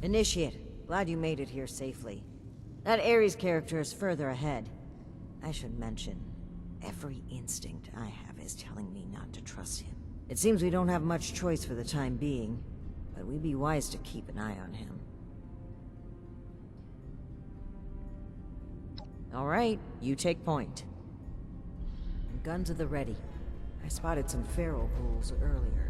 Initiate, glad you made it here safely. That Ares character is further ahead. I should mention, every instinct I have is telling me not to trust him. It seems we don't have much choice for the time being, but we'd be wise to keep an eye on him. Alright, you take point. And guns at the ready. I spotted some feral ghouls earlier.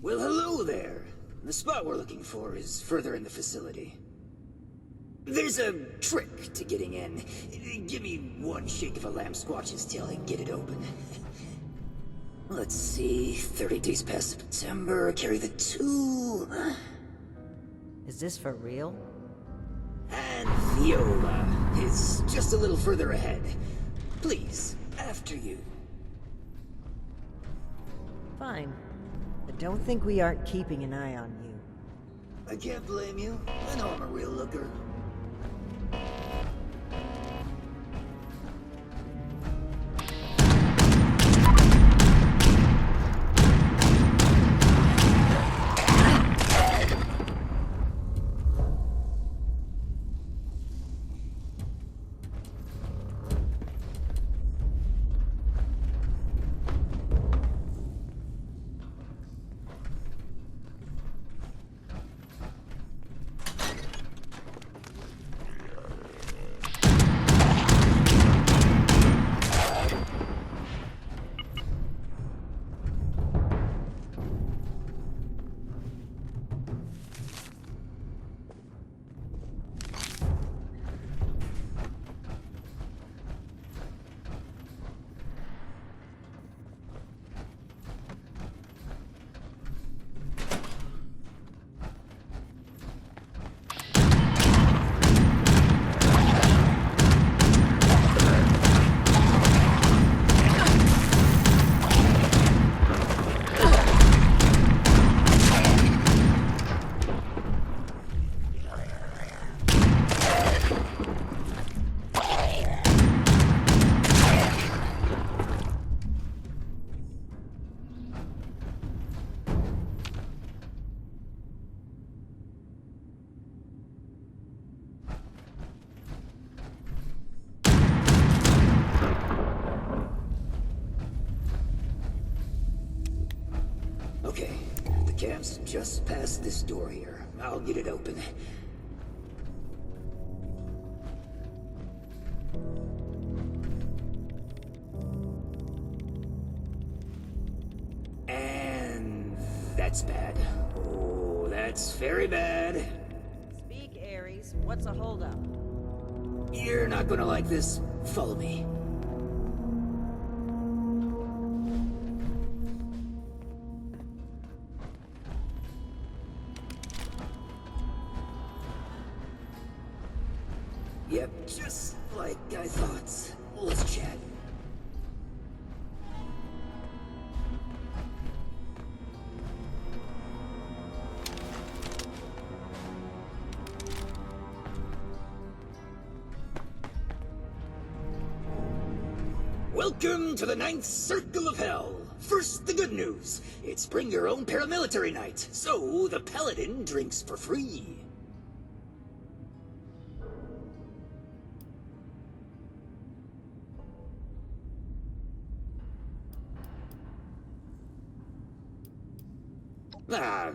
Well, hello there. The spot we're looking for is further in the facility. There's a trick to getting in. Give me one shake of a lamb squatch's tail and get it open. Let's see, 30 days past September, carry the 2. Is this for real? And Viola is just a little further ahead. Please, after you. Fine. But don't think we aren't keeping an eye on you. I can't blame you. I know I'm a real looker. Okay, the camp's just past this door here. I'll get it open. And that's bad. Oh, that's very bad. Speak, Ares. What's a holdup? You're not gonna like this. Follow me. Yep, just like I thought. Let's chat. Welcome to the 9th Circle of Hell. First, the good news. It's bring your own paramilitary night, so the paladin drinks for free.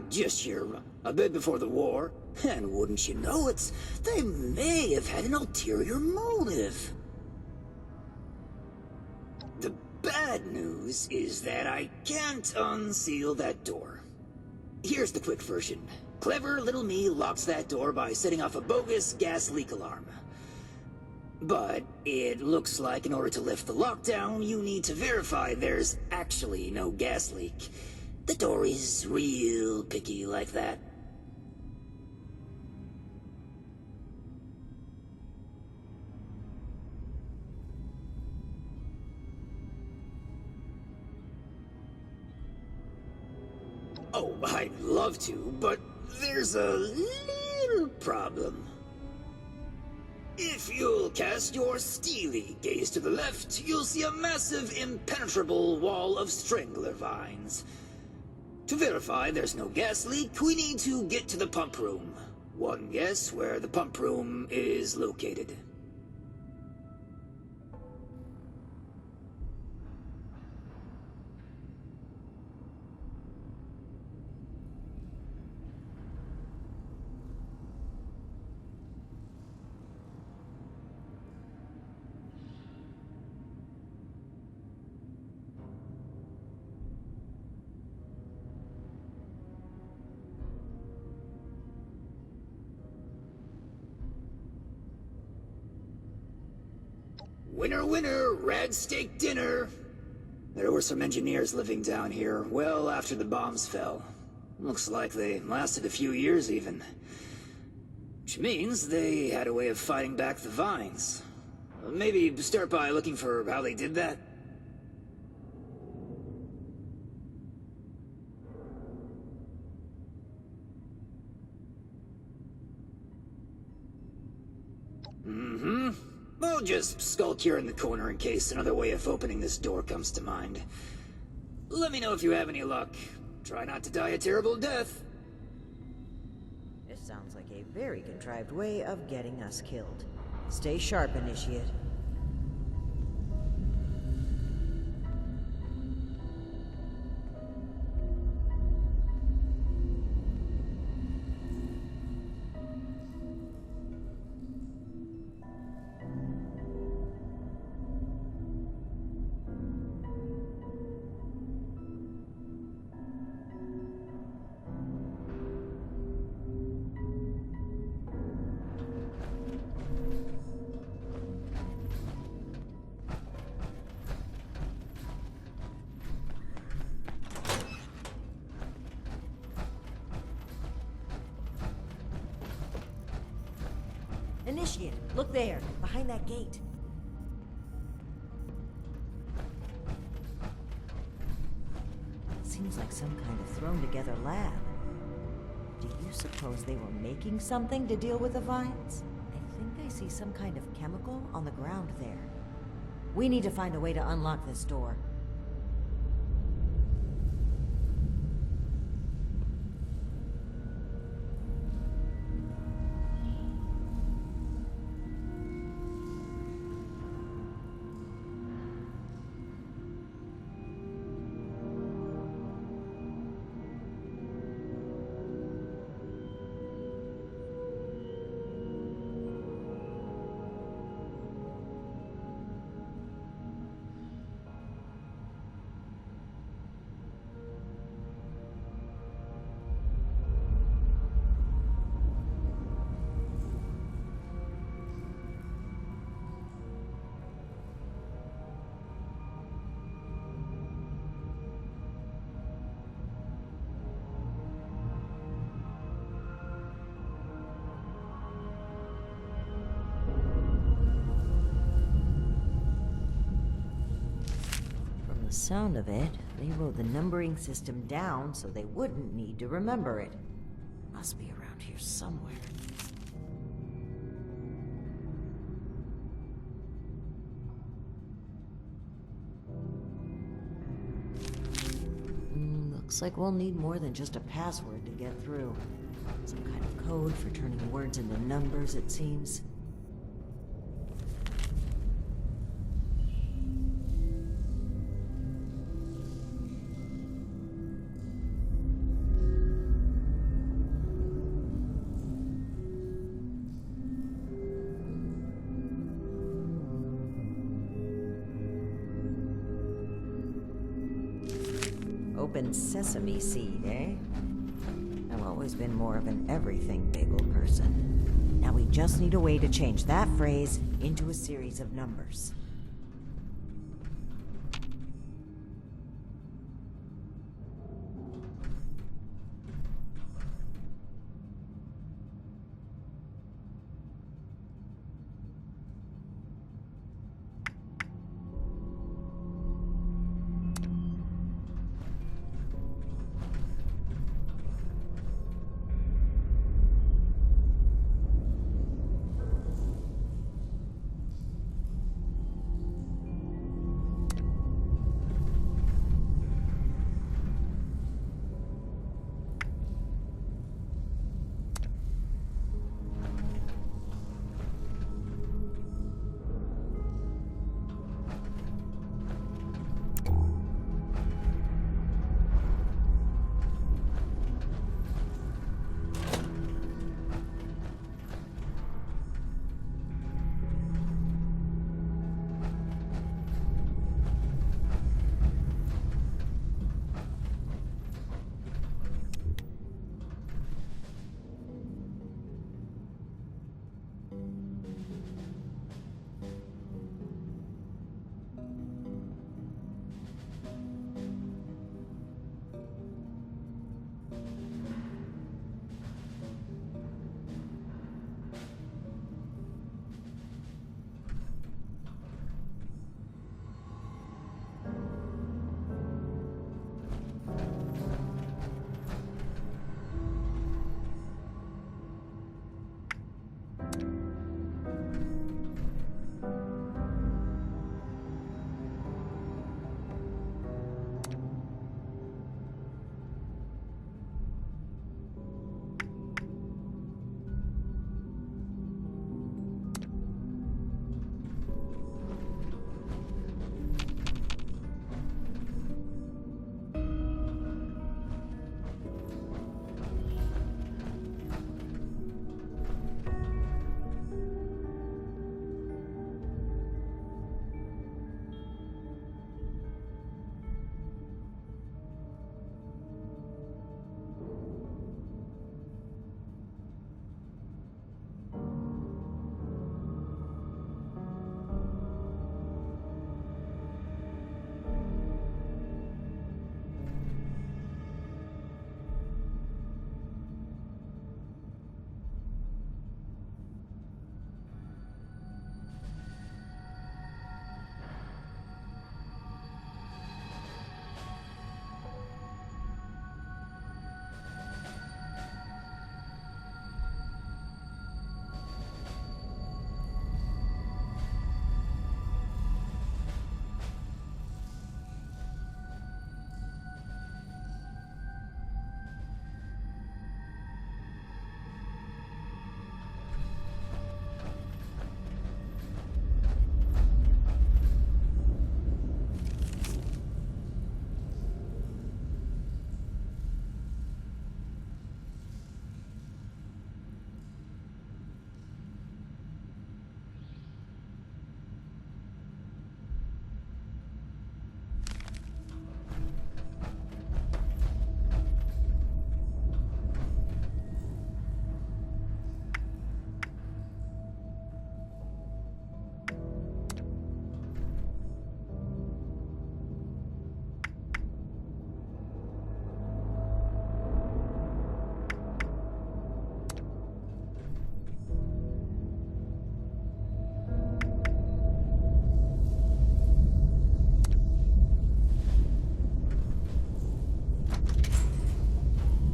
Just here, a bit before the war. And wouldn't you know it, they may have had an ulterior motive. The bad news is that I can't unseal that door. Here's the quick version. Clever little me locks that door by setting off a bogus gas leak alarm. But it looks like in order to lift the lockdown, you need to verify there's actually no gas leak. The door is real picky like that. Oh, I'd love to, but there's a little problem. If you'll cast your steely gaze to the left, you'll see a massive, impenetrable wall of strangler vines. To verify there's no gas leak, we need to get to the pump room. One guess where the pump room is located. Winner, winner, rag steak dinner. There were some engineers living down here well after the bombs fell. Looks like they lasted a few years even. Which means they had a way of fighting back the vines. Maybe start by looking for how they did that. I'll just skulk here in the corner in case another way of opening this door comes to mind. Let me know if you have any luck. Try not to die a terrible death. This sounds like a very contrived way of getting us killed. Stay sharp, Initiate. Initiate, look there, behind that gate. Seems like some kind of thrown-together lab. Do you suppose they were making something to deal with the vines? I think I see some kind of chemical on the ground there. We need to find a way to unlock this door. The sound of it, they wrote the numbering system down so they wouldn't need to remember it. Must be around here somewhere. Looks like we'll need more than just a password to get through. Some kind of code for turning words into numbers, it seems. Open sesame seed, eh? always been more of an everything bagel person. Now we just need a way to change that phrase into a series of numbers.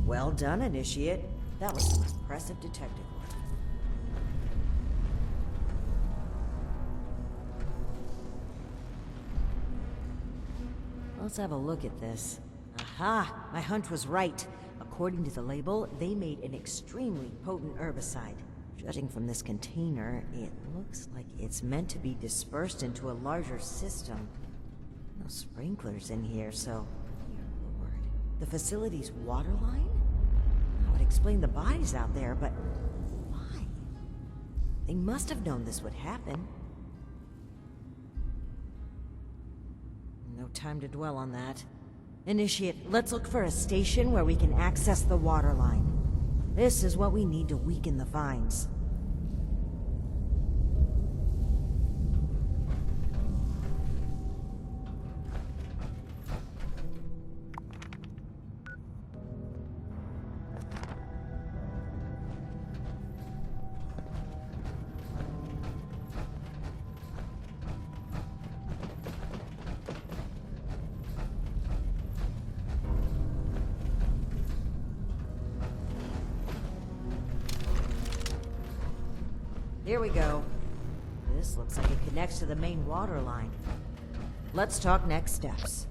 Well done, Initiate. That was some impressive detective work. Let's have a look at this. Aha! My hunch was right. According to the label, they made an extremely potent herbicide. Judging from this container, it looks like it's meant to be dispersed into a larger system. No sprinklers in here, so... Dear Lord. The facility's water line? I would explain the bodies out there, but... why? They must have known this would happen. No time to dwell on that. Initiate, let's look for a station where we can access the water line. This is what we need to weaken the vines. Here we go. This looks like it connects to the main water line. Let's talk next steps.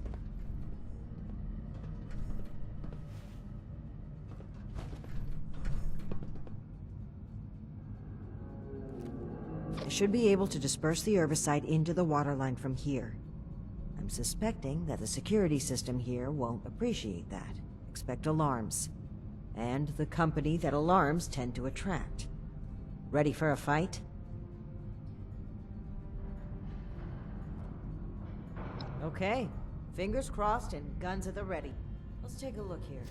I should be able to disperse the herbicide into the water line from here. I'm suspecting that the security system here won't appreciate that. Expect alarms. And the company that alarms tend to attract. Ready for a fight? Okay. Fingers crossed and guns at the ready. Let's take a look here.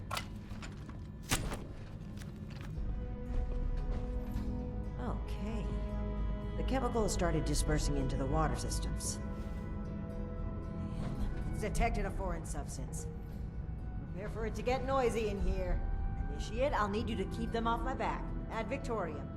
Okay. The chemical has started dispersing into the water systems. It's detected a foreign substance. Prepare for it to get noisy in here. Initiate, I'll need you to keep them off my back. Ad Victoriam.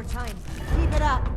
Time. Keep it up.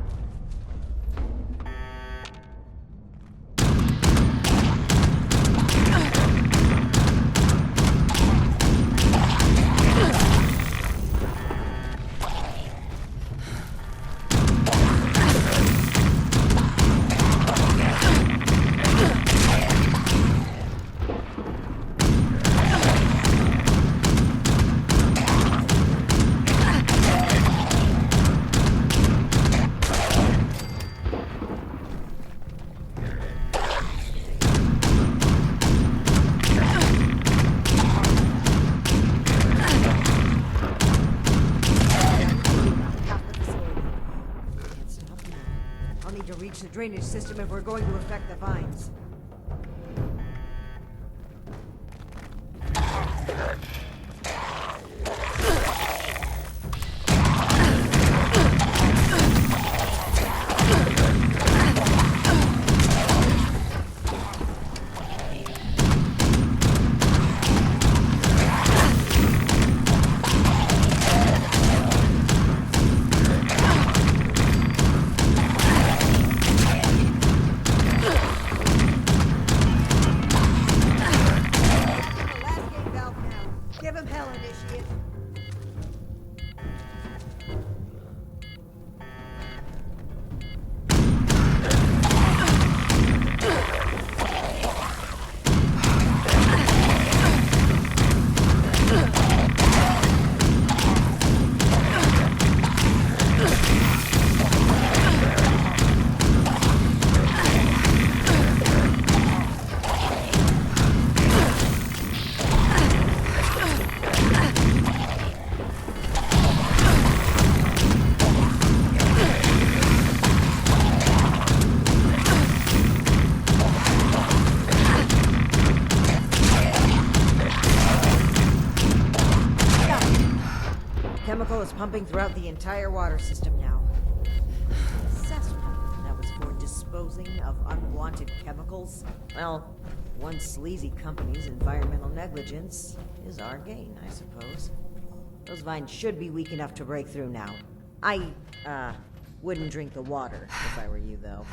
Reach the drainage system if we're going to affect the vines. Chemical is pumping throughout the entire water system now. Assessment that was for disposing of unwanted chemicals. Well, one sleazy company's environmental negligence is our gain, I suppose. Those vines should be weak enough to break through now. Wouldn't drink the water if I were you, though.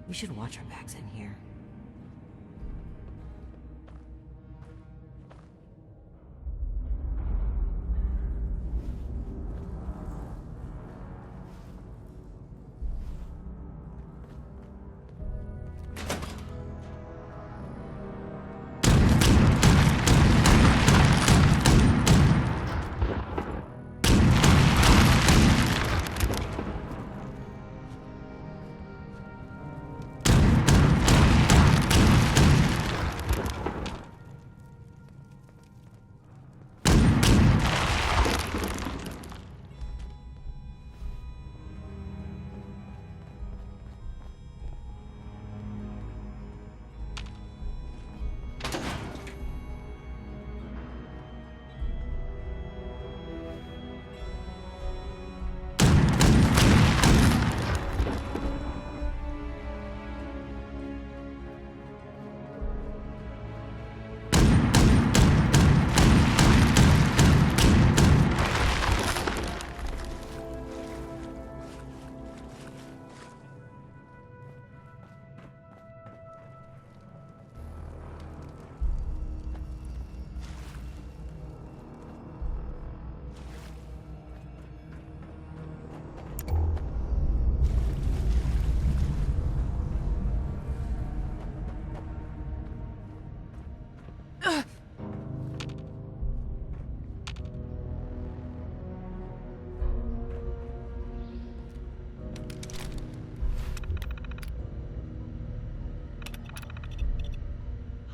We should watch our backs in here.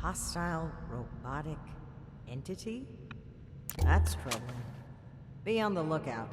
Hostile robotic entity? That's troubling. Be on the lookout.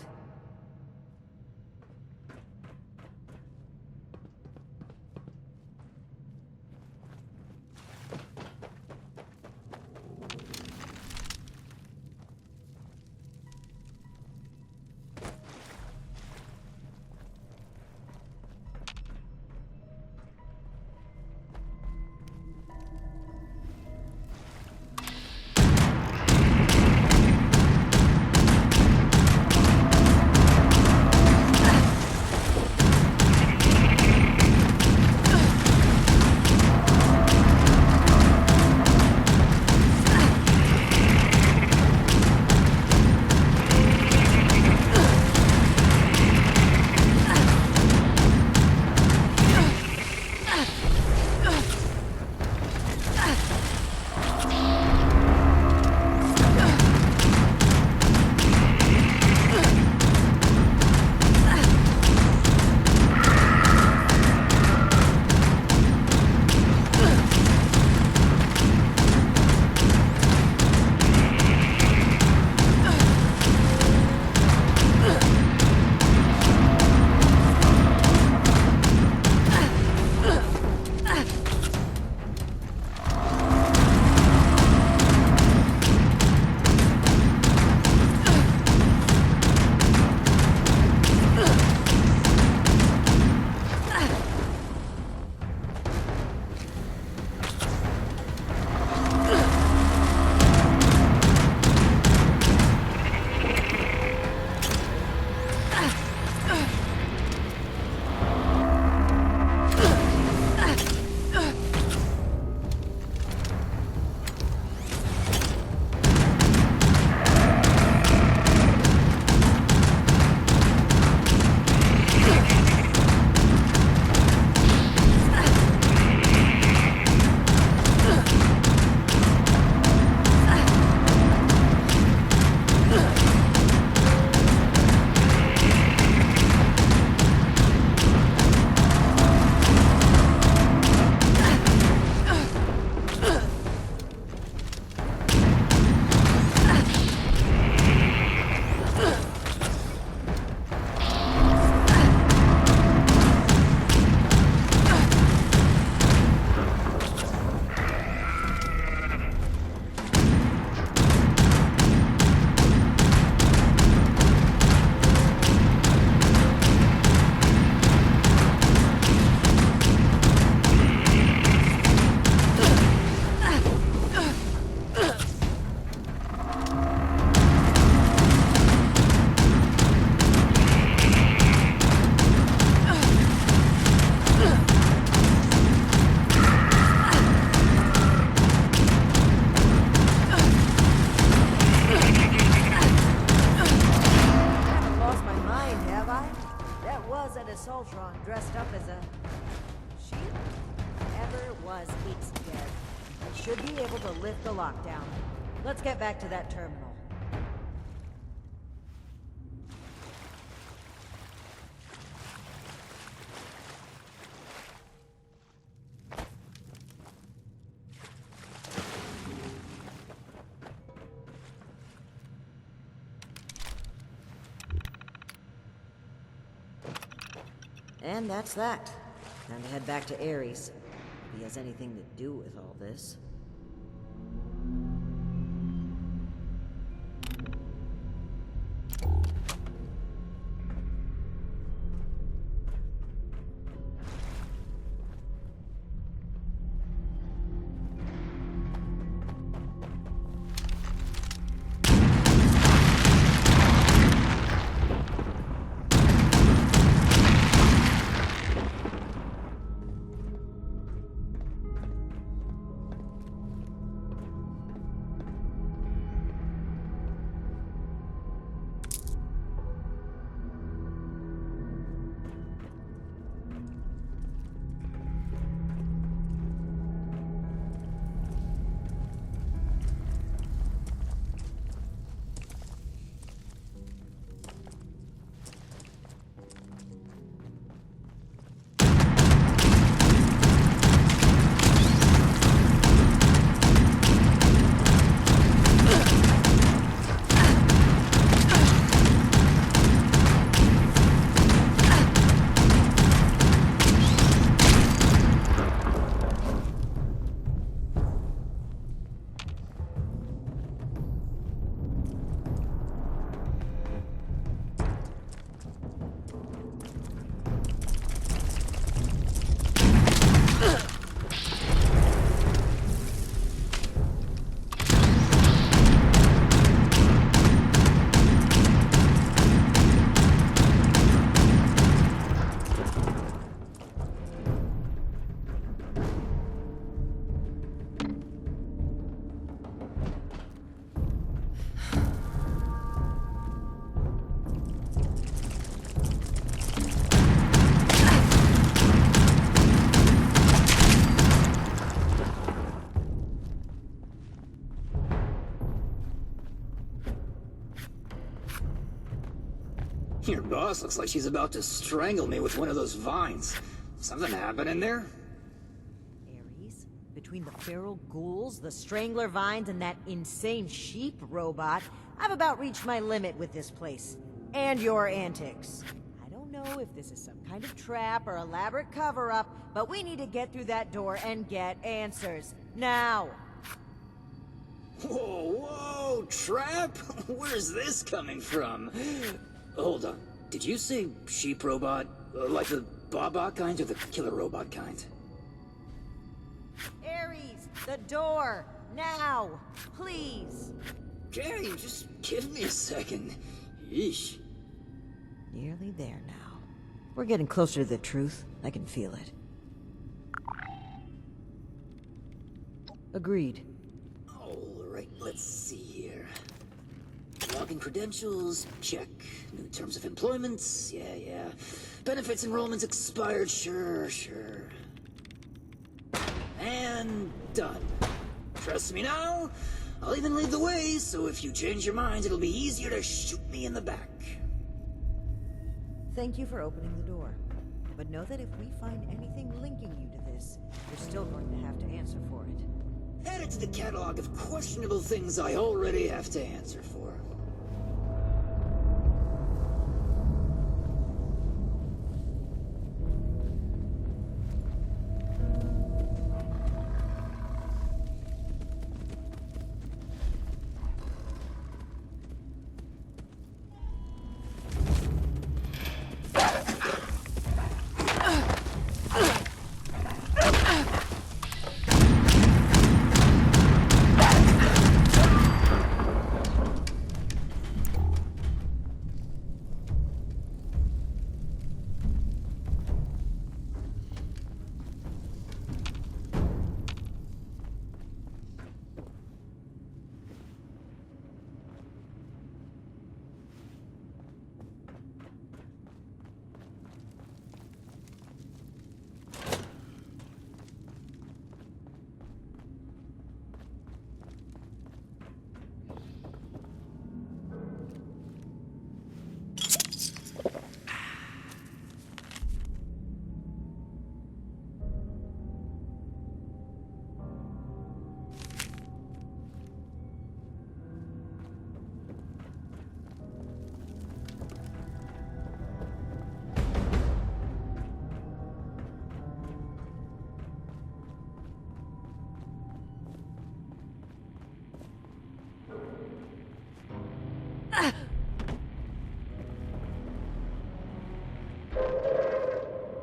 Miss Ultron dressed up as a... sheep? Whatever it was, it's dead. I should be able to lift the lockdown. Let's get back to that terminal. And that's that. Time to head back to Ares. If he has anything to do with all this. Your boss looks like she's about to strangle me with one of those vines. Something happening there? Ares? Between the feral ghouls, the strangler vines, and that insane sheep robot, I've about reached my limit with this place. And your antics. I don't know if this is some kind of trap or elaborate cover-up, but we need to get through that door and get answers. Now! Whoa, trap? Where's this coming from? Hold on. Did you say sheep robot? Like the Baba kind or the killer robot kind? Ares! The door! Now! Please! Jerry, just give me a second. Yeesh. Nearly there now. We're getting closer to the truth. I can feel it. Agreed. Alright, let's see here. Login credentials, check. New terms of employment, yeah. Benefits enrollments expired, sure. And done. Trust me now? I'll even lead the way, so if you change your mind, it'll be easier to shoot me in the back. Thank you for opening the door. But know that if we find anything linking you to this, you're still going to have to answer for it. Add it to the catalog of questionable things I already have to answer for.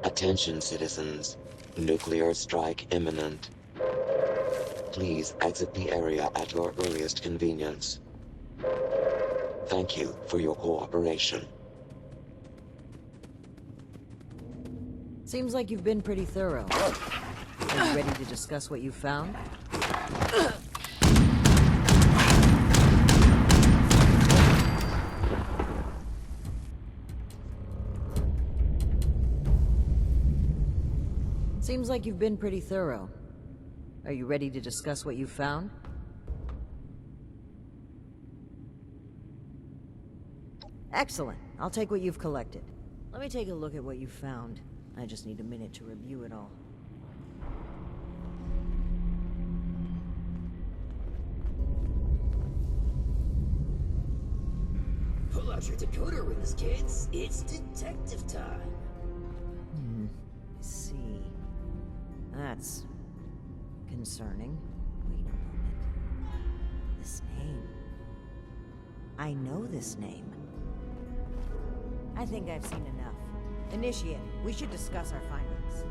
Attention citizens, nuclear strike imminent. Please exit the area at your earliest convenience. Thank you for your cooperation. Seems like you've been pretty thorough. Are you ready to discuss what you found? Seems like you've been pretty thorough. Are you ready to discuss what you found? Excellent. I'll take what you've collected. Let me take a look at what you found. I just need a minute to review it all. Pull out your decoder rings, kids. It's detective time. I see. That's concerning. Wait a moment. This name. I know this name. I think I've seen enough. Initiate, we should discuss our findings.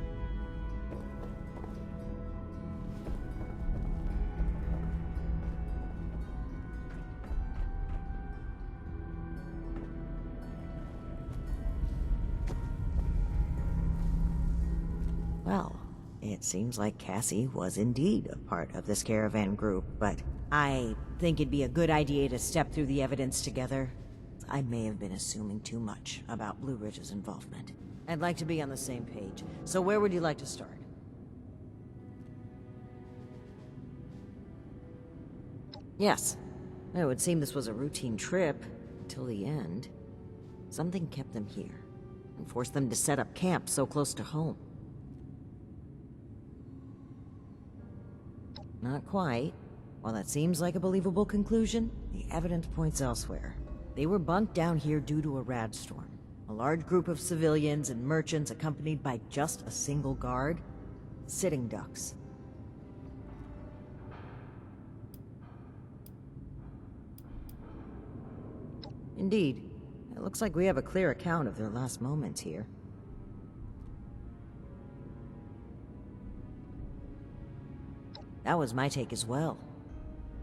Well, it seems like Cassie was indeed a part of this caravan group, but I think it'd be a good idea to step through the evidence together. I may have been assuming too much about Blue Ridge's involvement. I'd like to be on the same page. So where would you like to start? Yes. It would seem this was a routine trip until the end. Something kept them here and forced them to set up camp so close to home. Not quite. While that seems like a believable conclusion, the evidence points elsewhere. They were bunked down here due to a rad storm. A large group of civilians and merchants accompanied by just a single guard. Sitting ducks. Indeed. It looks like we have a clear account of their last moments here. That was my take as well.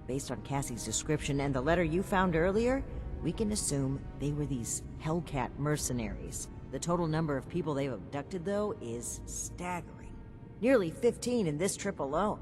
Based on Cassie's description and the letter you found earlier, we can assume they were these Hellcat mercenaries. The total number of people they've abducted, though, is staggering. Nearly 15 in this trip alone.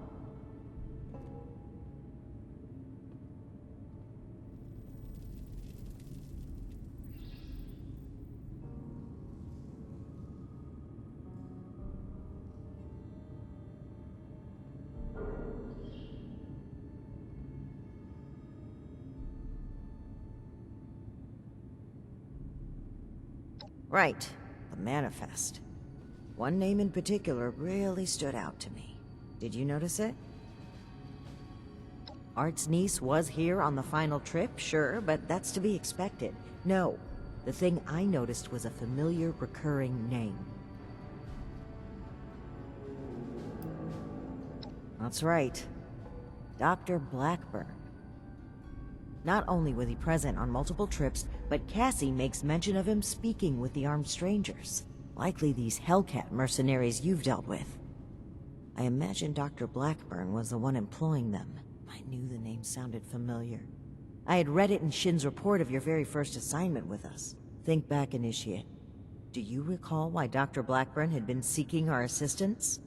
Right, the manifest. One name in particular really stood out to me. Did you notice it? Art's niece was here on the final trip, sure, but that's to be expected. No, the thing I noticed was a familiar, recurring name. That's right. Dr. Blackburn. Not only was he present on multiple trips, but Cassie makes mention of him speaking with the armed strangers. Likely these Hellcat mercenaries you've dealt with. I imagine Dr. Blackburn was the one employing them. I knew the name sounded familiar. I had read it in Shin's report of your very first assignment with us. Think back, Initiate. Do you recall why Dr. Blackburn had been seeking our assistance?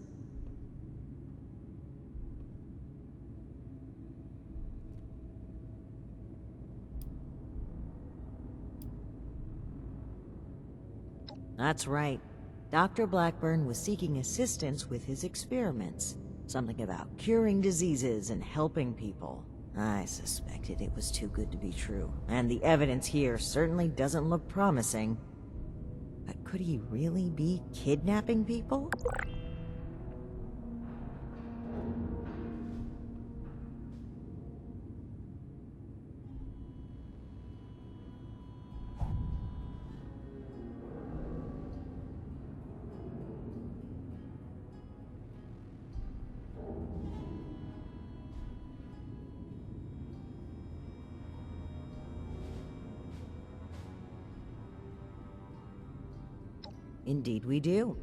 That's right. Dr. Blackburn was seeking assistance with his experiments. Something about curing diseases and helping people. I suspected it was too good to be true, and the evidence here certainly doesn't look promising. Could he really be kidnapping people? Indeed we do.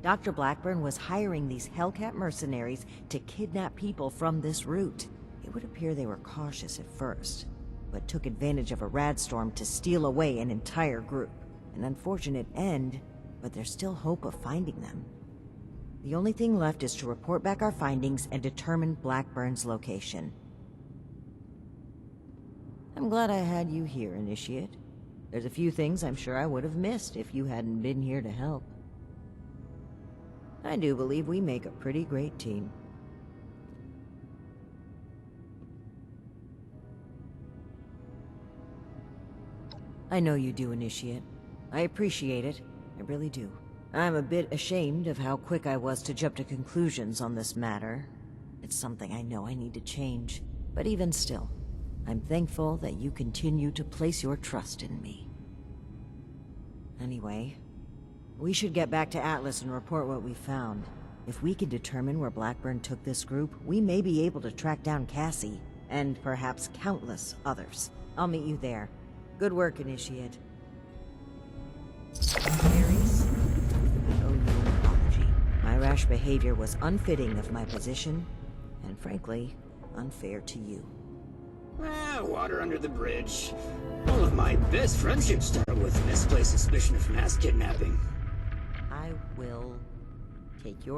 Dr. Blackburn was hiring these Hellcat mercenaries to kidnap people from this route. It would appear they were cautious at first, but took advantage of a radstorm to steal away an entire group. An unfortunate end, but there's still hope of finding them. The only thing left is to report back our findings and determine Blackburn's location. I'm glad I had you here, Initiate. There's a few things I'm sure I would have missed if you hadn't been here to help. I do believe we make a pretty great team. I know you do, Initiate. I appreciate it. I really do. I'm a bit ashamed of how quick I was to jump to conclusions on this matter. It's something I know I need to change. But even still, I'm thankful that you continue to place your trust in me. Anyway, we should get back to Atlas and report what we found. If we can determine where Blackburn took this group, we may be able to track down Cassie, and perhaps countless others. I'll meet you there. Good work, Initiate. Ares, I owe you an apology. My rash behavior was unfitting of my position, and frankly, unfair to you. Water under the bridge. All of my best friendships start with misplaced suspicion of mass kidnapping. I will take your